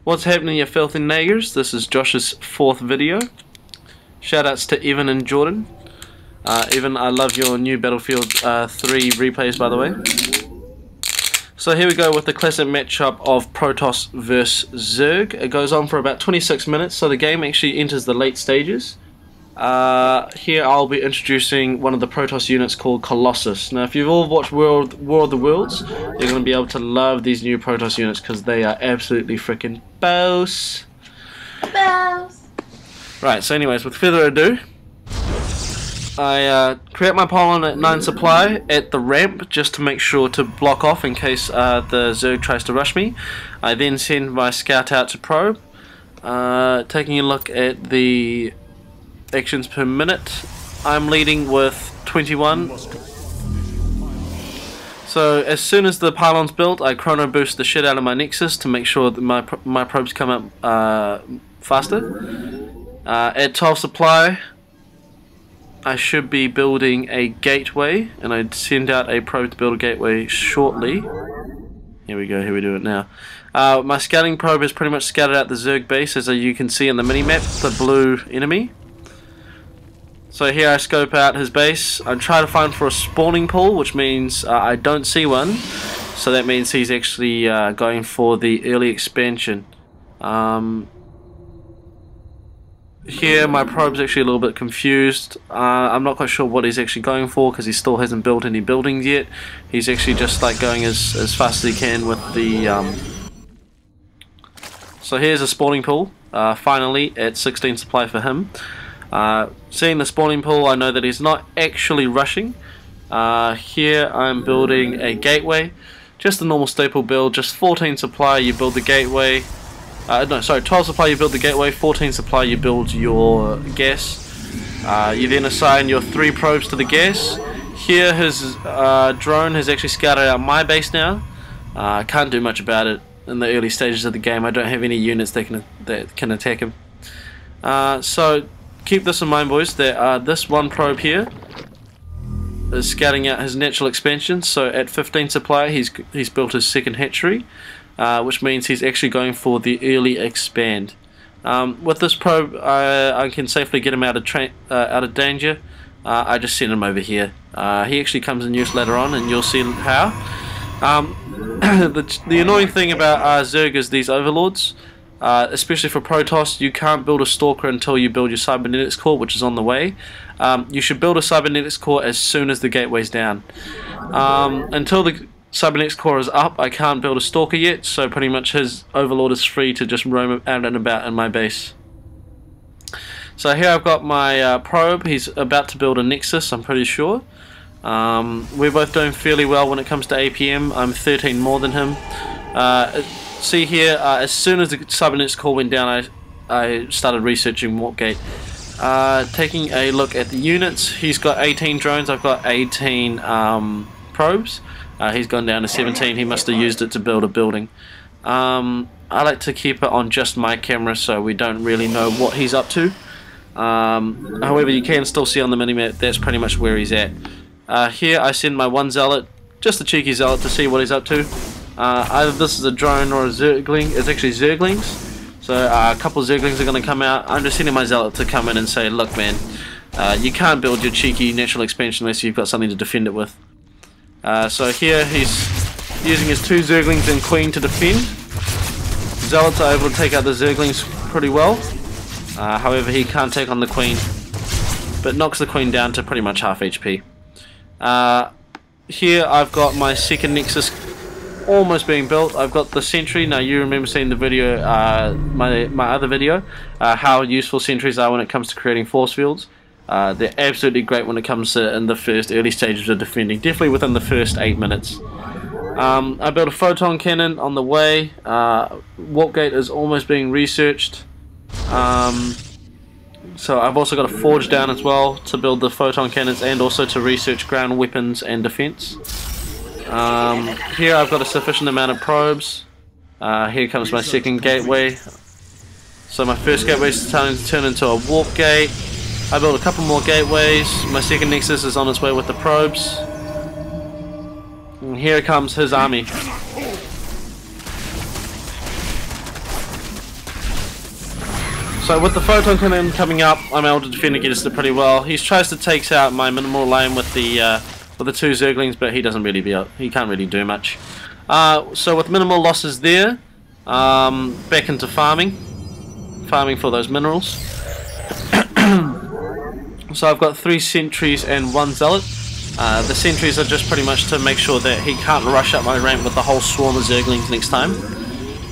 What's happening, you filthy naggers? This is Josh's 4th video. Shoutouts to Evan and Jordan. Evan, I love your new Battlefield 3 replays, by the way. So here we go with the classic matchup of Protoss vs Zerg. It goes on for about 26 minutes, so the game actually enters the late stages. Here I'll be introducing one of the Protoss units called Colossus. Now if you've all watched War of the Worlds, you're going to be able to love these new Protoss units because they are absolutely freaking boss. Right, so anyways, with further ado, I create my pylon at 9 supply at the ramp just to make sure to block off in case the Zerg tries to rush me. I then send my scout out to probe. Taking a look at the actions per minute, I'm leading with 21. So as soon as the pylon's built, I chrono boost the shit out of my Nexus to make sure that my probes come up faster. At 12 supply, I should be building a gateway, and I'd send out a probe to build a gateway shortly. Here we go, here we do it now. My scouting probe has pretty much scouted out the Zerg base, as you can see in the minimap, the blue enemy. So here I scope out his base. I'm trying to find for a spawning pool, which means I don't see one. So that means he's actually going for the early expansion. Here my probe's actually a little bit confused. I'm not quite sure what he's actually going for because he still hasn't built any buildings yet. He's actually just like going as fast as he can with the So here's a spawning pool, finally at 16 supply for him. Seeing the spawning pool, I know that he's not actually rushing. Here I'm building a gateway, just a normal staple build, just 14 supply you build the gateway. No, sorry, 12 supply you build the gateway, 14 supply you build your gas. You then assign your 3 probes to the gas. Here his drone has actually scouted out my base now. I can't do much about it in the early stages of the game. I don't have any units that can attack him. So keep this in mind, boys, that this one probe here is scouting out his natural expansion. So at 15 supply he's built his second hatchery. Which means he's actually going for the early expand. With this probe, I can safely get him out of danger. I just send him over here. He actually comes in use later on, and you'll see how. The annoying thing about Zerg is these overlords, especially for Protoss. You can't build a stalker until you build your cybernetics core, which is on the way. You should build a cybernetics core as soon as the gateway's down. Until the cybernetics core is up, I can't build a stalker yet, so pretty much his overlord is free to just roam out and about in my base. So here I've got my probe. He's about to build a nexus, I'm pretty sure. We're both doing fairly well when it comes to APM. I'm 13 more than him. See here, as soon as the cybernetics core went down, I started researching Warpgate. Taking a look at the units, he's got 18 drones, I've got 18 probes. He's gone down to 17. He must have used it to build a building. I like to keep it on just my camera so we don't really know what he's up to. However, you can still see on the minimap that's pretty much where he's at. Here I send my one zealot, just a cheeky zealot, to see what he's up to. Either this is a drone or a zergling. It's actually zerglings. So a couple of zerglings are going to come out. I'm just sending my zealot to come in and say, look man, you can't build your cheeky natural expansion unless you've got something to defend it with. So here he's using his 2 Zerglings and Queen to defend. Zealots are able to take out the Zerglings pretty well. However, he can't take on the Queen, but knocks the Queen down to pretty much half HP. Here I've got my second Nexus almost being built. I've got the Sentry. Now you remember seeing the video, my other video, how useful sentries are when it comes to creating force fields. They're absolutely great when it comes to in the first early stages of defending, definitely within the first 8 minutes. I built a photon cannon on the way. Warpgate is almost being researched. So I've also got a forge down as well to build the photon cannons and also to research ground weapons and defense. Here I've got a sufficient amount of probes. Here comes my second gateway. So my first gateway is starting to turn into a warp gate. I built a couple more gateways. My second nexus is on its way with the probes. And here comes his army. So with the photon cannon coming up, I'm able to defend against it pretty well. He tries to take out my minimal lane with the two Zerglings, but he doesn't really he can't really do much. So with minimal losses there, back into farming for those minerals. So I've got 3 sentries and 1 zealot. The sentries are just pretty much to make sure that he can't rush up my ramp with the whole swarm of Zerglings next time.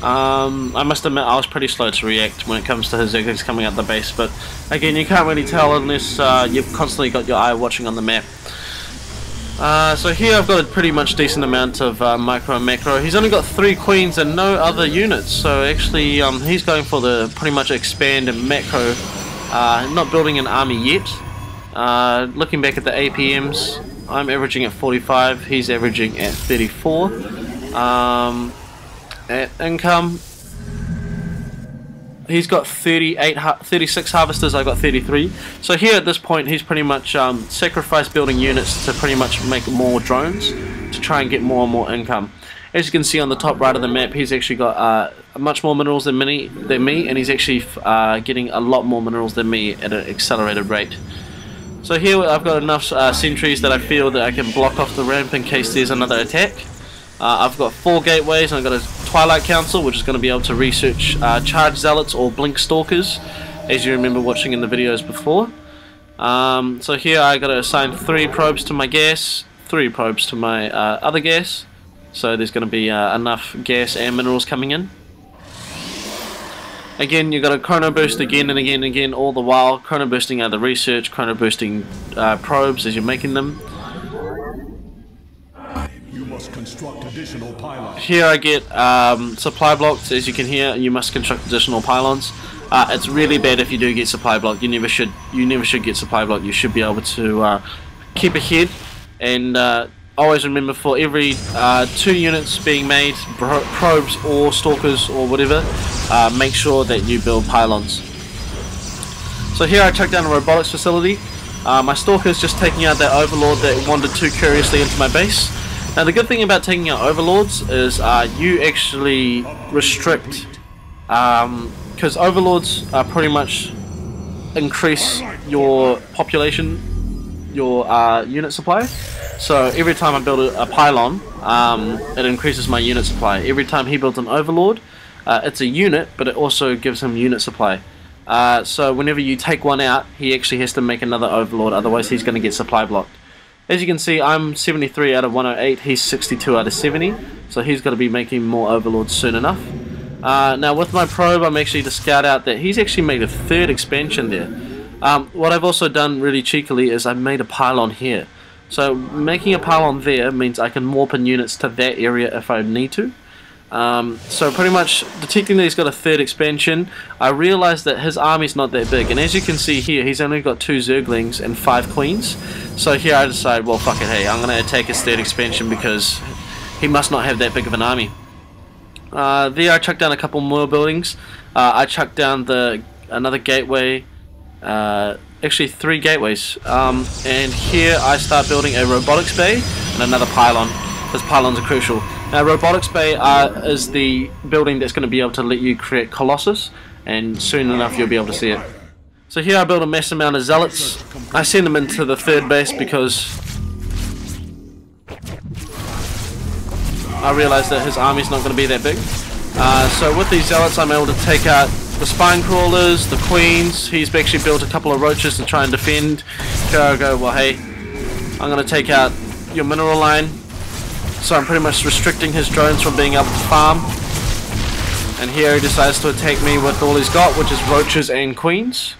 I must admit I was pretty slow to react when it comes to his Zerglings coming out the base, but again, you can't really tell unless you've constantly got your eye watching on the map. So here I've got a pretty much decent amount of micro and macro. He's only got 3 queens and no other units, so actually he's going for the pretty much expand and macro, not building an army yet. Looking back at the APMs, I'm averaging at 45, he's averaging at 34. At income, he's got 36 harvesters, I got 33. So here at this point he's pretty much sacrificed building units to pretty much make more drones to try and get more and more income. As you can see on the top right of the map, he's actually got much more minerals than me, and he's actually getting a lot more minerals than me at an accelerated rate. So here I've got enough sentries that I feel that I can block off the ramp in case there's another attack. I've got 4 gateways and I've got a Twilight Council, which is going to be able to research charge zealots or blink stalkers, as you remember watching in the videos before. So here I got to assign 3 probes to my gas, 3 probes to my other gas, so there's going to be enough gas and minerals coming in. Again, you've got to chrono boost again and again and again, all the while chrono boosting the research, chrono boosting probes as you're making them. Construct additional pylons. Here I get supply blocks. As you can hear, you must construct additional pylons. It's really bad if you do get supply block. You never should get supply block. You should be able to keep ahead, and always remember, for every 2 units being made, probes or stalkers or whatever, make sure that you build pylons. So here I chuck down a robotics facility. My stalker's just taking out that overlord that wandered too curiously into my base. Now the good thing about taking out overlords is you actually restrict, because overlords pretty much increase your population, your unit supply. So every time I build a pylon, it increases my unit supply. Every time he builds an overlord, it's a unit, but it also gives him unit supply. So whenever you take one out, he actually has to make another overlord, otherwise he's going to get supply blocked. As you can see, I'm 73 out of 108, he's 62 out of 70, so he's got to be making more overlords soon enough. Now with my probe, I'm actually to scout out that he's actually made a 3rd expansion there. What I've also done really cheekily is I've made a pylon here. So making a pylon there means I can warp in units to that area if I need to. So pretty much detecting that he's got a 3rd expansion, I realized that his army's not that big, and as you can see here, he's only got 2 Zerglings and 5 queens. So here I decided, well fuck it, hey, I'm going to attack his 3rd expansion because he must not have that big of an army. There I chucked down a couple more buildings. I chucked down another gateway, actually 3 gateways, and here I start building a robotics bay and another pylon. Those pylons are crucial. Now robotics bay is the building that's going to be able to let you create colossus, and soon enough you'll be able to see it. So here I build a mass amount of zealots. I send them into the 3rd base because I realized that his army's not going to be that big. So with these zealots I'm able to take out the spine crawlers, the queens. He's actually built a couple of roaches to try and defend. Here I go, well hey, I'm going to take out your mineral line. So I'm pretty much restricting his drones from being able to farm. And here he decides to attack me with all he's got, which is roaches and queens.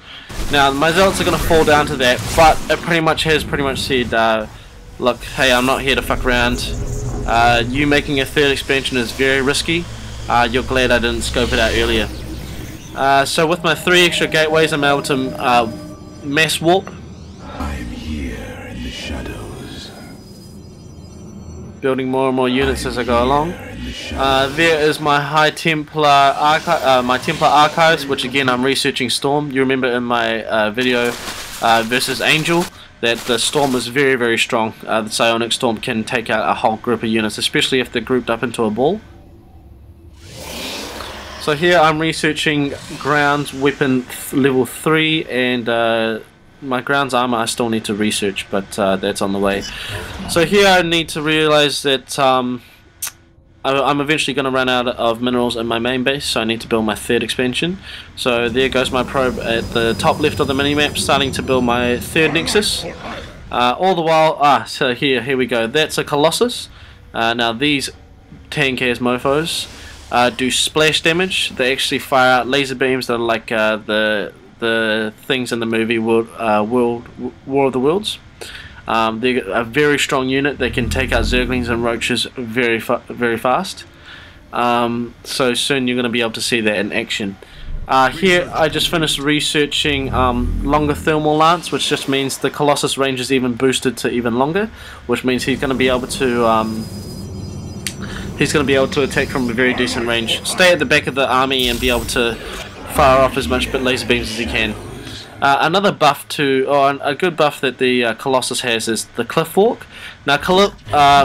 Now my zealots are going to fall down to that, but it pretty much said, look, hey, I'm not here to fuck around. You making a 3rd expansion is very risky. You're glad I didn't scope it out earlier. So with my 3 extra gateways, I'm able to mass warp. I'm here in the shadows. Building more and more units as I go along. There is my High Templar archives, which again I'm researching Storm. You remember in my video versus Angel that the Storm is very, very strong. The Psionic Storm can take out a whole group of units, especially if they're grouped up into a ball. So here I'm researching grounds weapon level 3, and my grounds armor I still need to research, but that's on the way. So here I need to realize that I'm eventually going to run out of minerals in my main base, so I need to build my 3rd expansion. So there goes my probe at the top left of the minimap, starting to build my 3rd nexus. All the while, so here we go. That's a colossus. Now these tank as mofos do splash damage. They actually fire out laser beams that are like the things in the movie War of the Worlds. They're a very strong unit. They can take out zerglings and roaches very fast. So soon you're going to be able to see that in action. Here I just finished researching longer thermal lance, which just means the Colossus range is even boosted to even longer, which means he's going to be able to attack from a very decent range. Stay at the back of the army and be able to fire off as much laser beams as he can. Another buff a good buff that the Colossus has is the cliff walk. Now,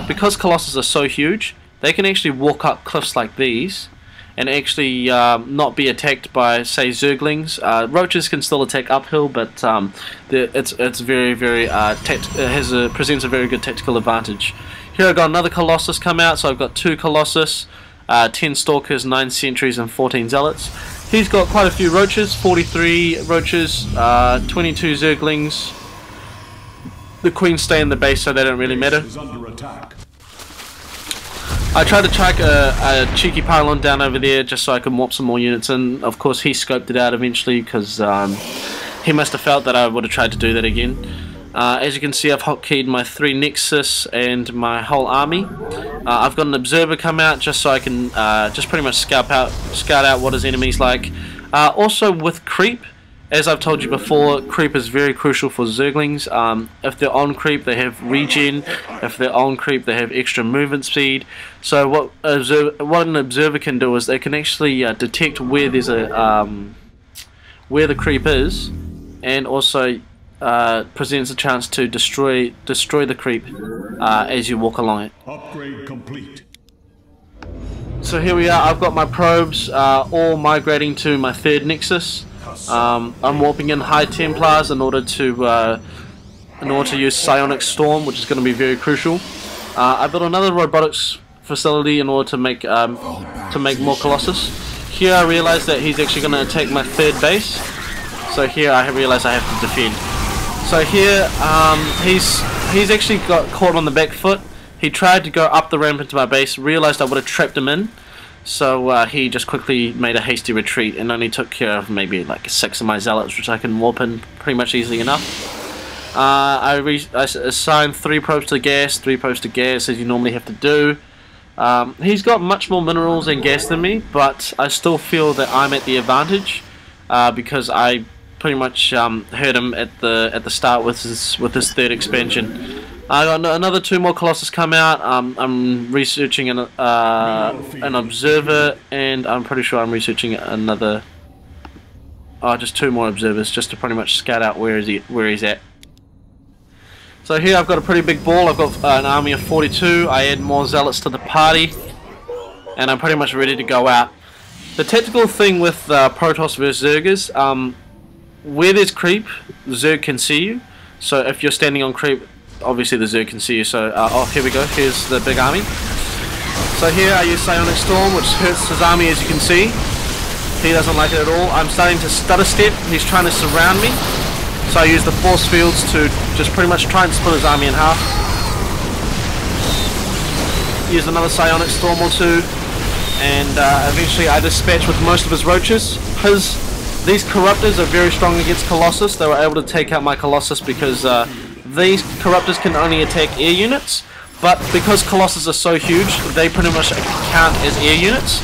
because Colossus are so huge, they can actually walk up cliffs like these and actually not be attacked by, say, zerglings. Roaches can still attack uphill, but it's very presents a very good tactical advantage. Here I've got another Colossus come out, so I've got 2 Colossus, 10 Stalkers, 9 Sentries, and 14 Zealots. He's got quite a few roaches, 43 roaches, 22 zerglings. The queens stay in the base, so they don't really matter. I tried to track a cheeky pylon down over there just so I can warp some more units in. Of course, he scoped it out eventually because he must have felt that I would have tried to do that again. As you can see, I've hotkeyed my 3 Nexus and my whole army. I've got an observer come out just so I can just pretty much scout out what his enemy's like. Also with creep, as I've told you before, creep is very crucial for zerglings. If they're on creep, they have regen. If they're on creep, they have extra movement speed. So what an observer can do is they can actually detect where there's where the creep is, and also presents a chance to destroy the creep as you walk along it. Upgrade complete. So here we are. I've got my probes all migrating to my 3rd nexus. I'm warping in high Templars in order to use Psionic Storm, which is going to be very crucial. I built another robotics facility in order to make more Colossus. Here I realized that he's actually going to attack my 3rd base. So here I realized I have to defend. So here, he's actually got caught on the back foot. He tried to go up the ramp into my base, realized I would have trapped him in, so he just quickly made a hasty retreat and only took care of maybe like 6 of my zealots, which I can warp in pretty much easily enough. I assigned 3 probes to gas, 3 probes to gas, as you normally have to do. He's got much more minerals and gas than me, but I still feel that I'm at the advantage because I pretty much hurt him at the start with his 3rd expansion. I got another 2 more Colossus come out. I'm researching an observer, and I'm pretty sure I'm researching another. Just 2 more observers, just to pretty much scout out where he's at. So here I've got a pretty big ball. I've got an army of 42. I add more zealots to the party, and I'm pretty much ready to go out. The tactical thing with Protoss versus Zergers, where there's creep, Zerg can see you. So if you're standing on creep, obviously the Zerg can see you. So here we go. Here's the big army. So here I use Psionic Storm, which hurts his army, as you can see. He doesn't like it at all. I'm starting to stutter step. He's trying to surround me. So I use the force fields to just pretty much try and split his army in half. Use another Psionic Storm or 2, and eventually I dispatch with most of his roaches. These Corruptors are very strong against Colossus. They were able to take out my Colossus because these Corruptors can only attack air units, but because Colossus are so huge, they pretty much count as air units.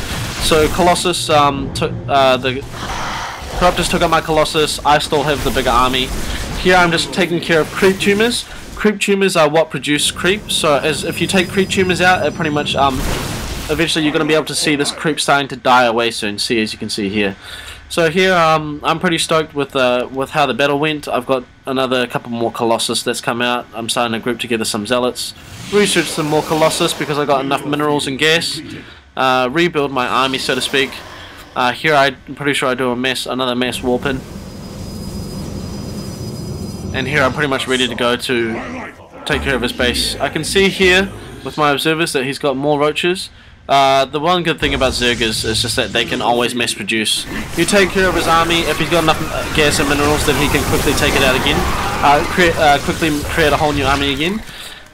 So Colossus the Corruptors took out my Colossus. I still have the bigger army. Here I'm just taking care of creep tumors. Creep tumors are what produce creep. So if you take creep tumors out, it pretty much eventually you're going to be able to see this creep starting to die away soon. See, as you can see here. So here I'm pretty stoked with how the battle went. I've got another couple more Colossus that's come out. I'm starting to group together some zealots, research some more Colossus because I got enough minerals and gas, rebuild my army, so to speak. Here I'm pretty sure I do another mass warp in. And here I'm pretty much ready to go to take care of his base. I can see here with my observers that he's got more roaches. The one good thing about Zerg is just that they can always mass produce. You take care of his army, if he's got enough gas and minerals, then he can quickly take it out again. Quickly create a whole new army again.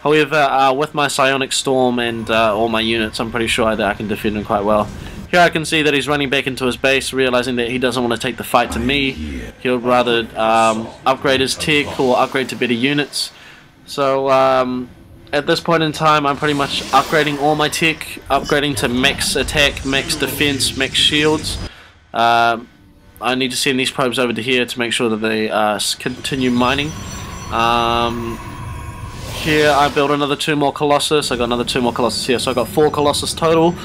However, with my Psionic Storm and all my units, I'm pretty sure that I can defend him quite well. Here I can see that he's running back into his base, realizing that he doesn't want to take the fight to me. He'll rather upgrade his tech or upgrade to better units. So at this point in time, I'm pretty much upgrading all my tech, upgrading to max attack, max defense, max shields. I need to send these probes over to here to make sure that they continue mining. Here I build another 2 more colossus. I got another 2 more colossus here, so I got 4 colossus total.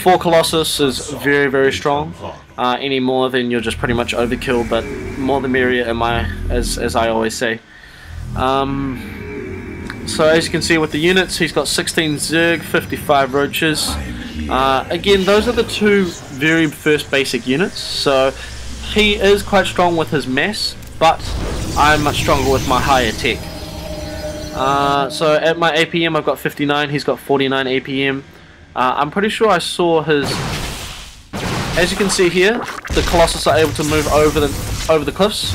4 colossus is very, very strong. Any more, then you're just pretty much overkill, but more the merrier, as I always say. So as you can see with the units, he's got 16 Zerg, 55 roaches. Again, those are the 2 very first basic units. So he is quite strong with his mass, but I'm much stronger with my higher tech. So at my APM I've got 59, he's got 49 APM. I'm pretty sure I saw his... As you can see here, the colossus are able to move over the cliffs.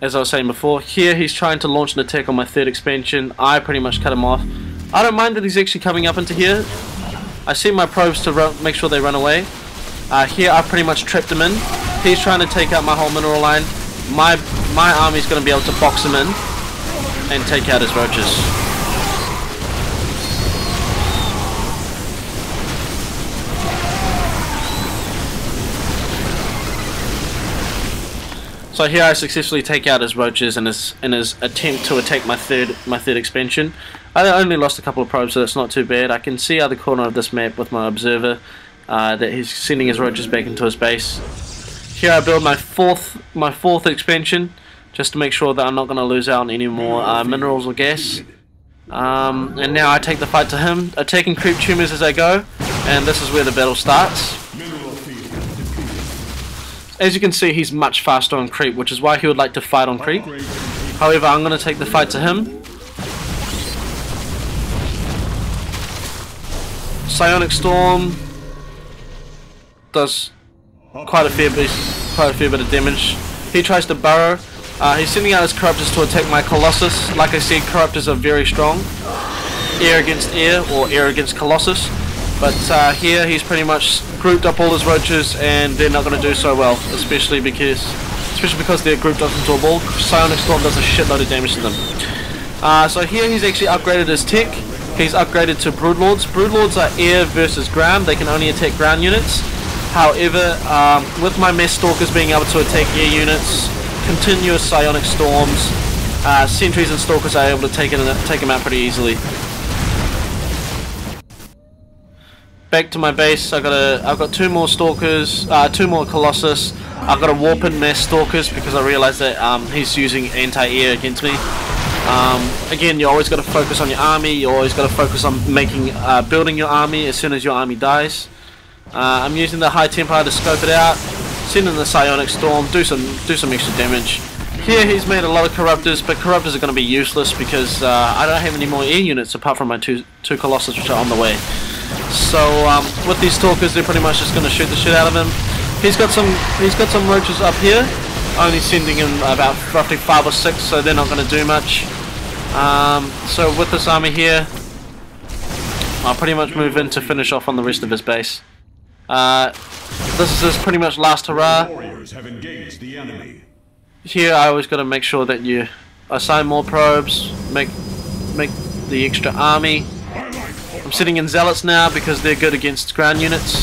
As I was saying before, here he's trying to launch an attack on my 3rd expansion. I pretty much cut him off. I don't mind that he's actually coming up into here. I see my probes to make sure they run away. Here I pretty much trapped him in. He's trying to take out my whole mineral line. My army's going to be able to box him in and take out his roaches. So here I successfully take out his roaches in his attempt to attack my third expansion. I only lost a couple of probes, so that's not too bad. I can see out the corner of this map with my observer that he's sending his roaches back into his base. Here I build my fourth expansion, just to make sure that I'm not going to lose out on any more minerals or gas. And now I take the fight to him, attacking creep tumors as I go, and this is where the battle starts. As you can see, he's much faster on creep, which is why he would like to fight on creep. However, I'm going to take the fight to him. Psionic Storm does quite a fair bit of damage. He tries to burrow. He's sending out his corruptors to attack my colossus. Like I said, corruptors are very strong. Air against air, or air against colossus. But here he's pretty much grouped up all his roaches, and they're not going to do so well, especially because they're grouped up into a ball. Psionic Storm does a shitload of damage to them. So here he's actually upgraded his tech. He's upgraded to Broodlords. Broodlords are air versus ground. They can only attack ground units. However, with my Mess Stalkers being able to attack air units, continuous Psionic Storms, sentries and stalkers are able to take him out pretty easily. Back to my base. I've got 2 more stalkers, 2 more colossus. I've got to warp in mass stalkers because I realised that he's using anti-air against me. Again, you always got to focus on your army. You always got to focus on building your army as soon as your army dies. I'm using the high tempo to scope it out, send in the Psionic Storm, do some extra damage. Here he's made a lot of corruptors, but corruptors are going to be useless because I don't have any more air units apart from my two colossus which are on the way. So with these stalkers, they're pretty much just going to shoot the shit out of him. He's got some roaches up here, only sending him about roughly 5 or 6, so they're not going to do much. So with this army here, I'll pretty much move in to finish off on the rest of his base. This is his pretty much last hurrah. Here I always got to make sure that you assign more probes, make the extra army. I'm sitting in zealots now because they're good against ground units.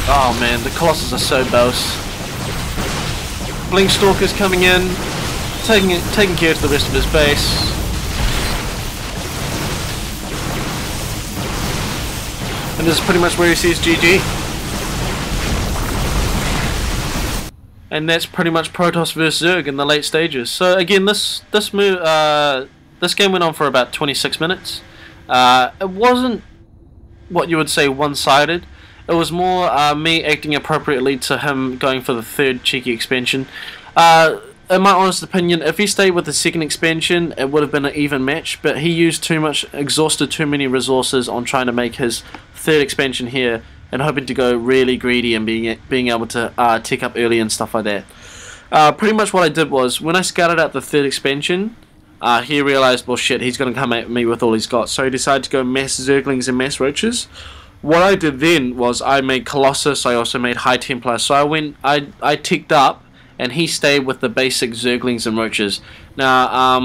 Oh man, the colossus are so boss. Blink stalkers coming in, taking care of the rest of his base. And this is pretty much where he sees GG. And that's pretty much Protoss vs Zerg in the late stages. So again, this game went on for about 26 minutes. It wasn't what you would say one-sided. It was more me acting appropriately to him going for the third cheeky expansion. In my honest opinion, if he stayed with the second expansion, it would have been an even match, but he used exhausted too many resources on trying to make his third expansion here, and hoping to go really greedy and being able to tick up early and stuff like that. Pretty much what I did was, when I scouted out the third expansion, he realized, well shit, he's going to come at me with all he's got, so he decided to go mass Zerglings and mass Roaches. What I did then was I made Colossus, I also made High Templar, so I ticked up, and he stayed with the basic Zerglings and Roaches. Now,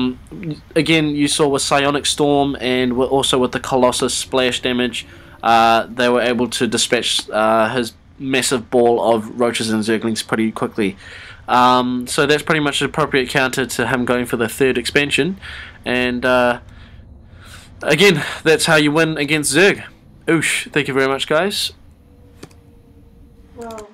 again, you saw with Psionic Storm and also with the Colossus splash damage, they were able to dispatch his massive ball of Roaches and Zerglings pretty quickly. So that's pretty much an appropriate counter to him going for the third expansion. And again, that's how you win against Zerg. Oosh, thank you very much, guys. Wow.